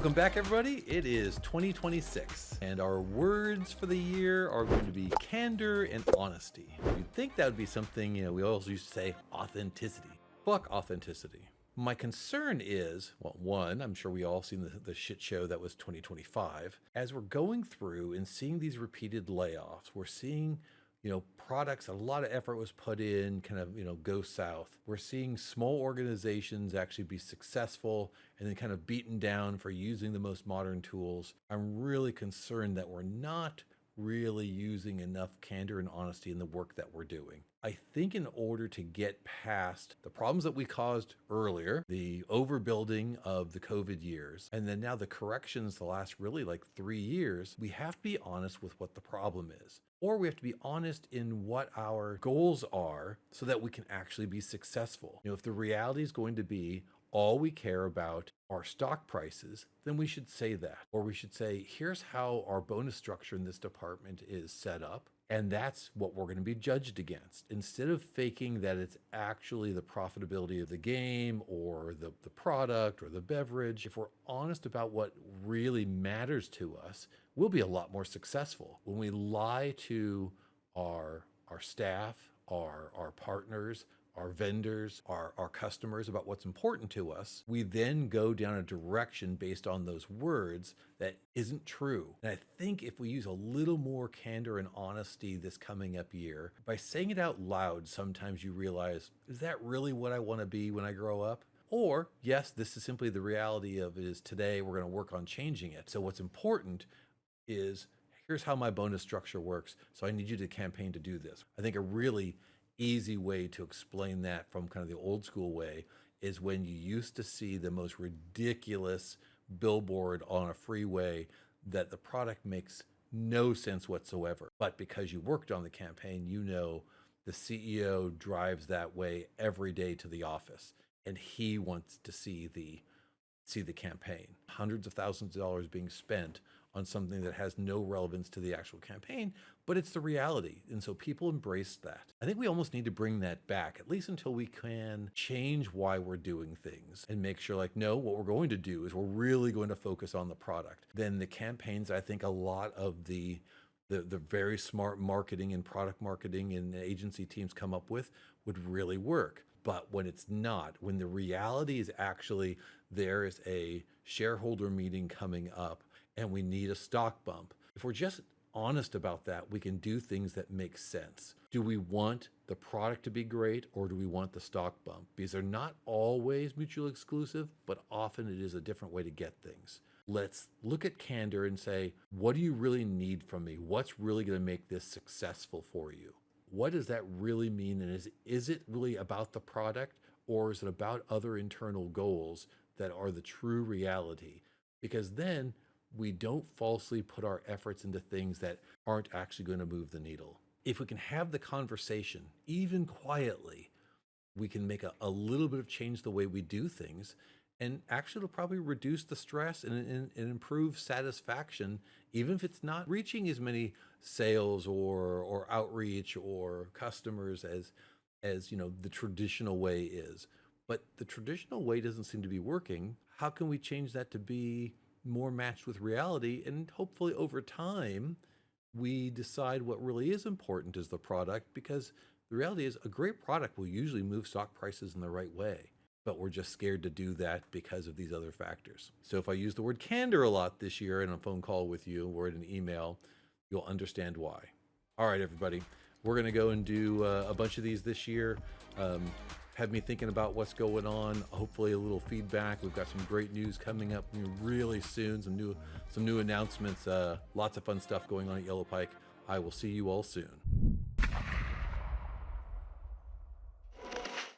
Welcome back, everybody. It is 2026, and our words for the year are going to be candor and honesty. You'd think that would be something, we always used to say authenticity. Fuck authenticity. My concern is, well, one, I'm sure we all seen the shit show that was 2025. As we're going through and seeing these repeated layoffs, we're seeing products, a lot of effort was put in, kind of, go south. We're seeing small organizations actually be successful and then kind of beaten down for using the most modern tools. I'm really concerned that we're not really using enough candor and honesty in the work that we're doing. I think in order to get past the problems that we caused earlier, the overbuilding of the COVID years, and then now the corrections the last really like 3 years, we have to be honest with what the problem is. Or we have to be honest in what our goals are so that we can actually be successful. If the reality is going to be all we care about are stock prices, then we should say that. Or we should say, here's how our bonus structure in this department is set up. And that's what we're going to be judged against. Instead of faking that it's actually the profitability of the game or the product or the beverage, if we're honest about what really matters to us, we'll be a lot more successful. When we lie to our staff, our partners, our vendors, our customers about what's important to us, we then go down a direction based on those words that isn't true. And I think if we use a little more candor and honesty this coming up year, by saying it out loud, sometimes you realize, is that really what I want to be when I grow up? Or, yes, this is simply the reality of it is today, we're going to work on changing it. So what's important is, here's how my bonus structure works. So I need you to campaign to do this. I think a really easy way to explain that from kind of the old school way is when you used to see the most ridiculous billboard on a freeway that the product makes no sense whatsoever. But because you worked on the campaign, the CEO drives that way every day to the office and he wants to see the campaign. Hundreds of thousands of dollars being spent on something that has no relevance to the actual campaign, but it's the reality. And so people embrace that. I think we almost need to bring that back, at least until we can change why we're doing things and make sure no, what we're going to do is we're really going to focus on the product. Then the campaigns, I think a lot of the very smart marketing and product marketing and agency teams come up with would really work. But when it's not, when the reality is actually there is a shareholder meeting coming up and we need a stock bump, if we're just honest about that, we can do things that make sense. Do we want the product to be great or do we want the stock bump? Because they're not always mutually exclusive, but often it is a different way to get things. Let's look at candor and say, what do you really need from me? What's really going to make this successful for you? What does that really mean? And is it really about the product or is it about other internal goals that are the true reality? Because then we don't falsely put our efforts into things that aren't actually going to move the needle. If we can have the conversation, even quietly, we can make a little bit of change the way we do things. And actually, it'll probably reduce the stress and improve satisfaction, even if it's not reaching as many sales or outreach or customers as the traditional way is. But the traditional way doesn't seem to be working. How can we change that to be more matched with reality? And hopefully over time, we decide what really is important is the product, because the reality is a great product will usually move stock prices in the right way. But we're just scared to do that because of these other factors. So if I use the word candor a lot this year in a phone call with you or in an email, you'll understand why. All right, everybody, we're going to go and do a bunch of these this year. Have me thinking about what's going on, hopefully a little feedback. We've got some great news coming up really soon, some new announcements, lots of fun stuff going on at Yellow Pike. I will see you all soon.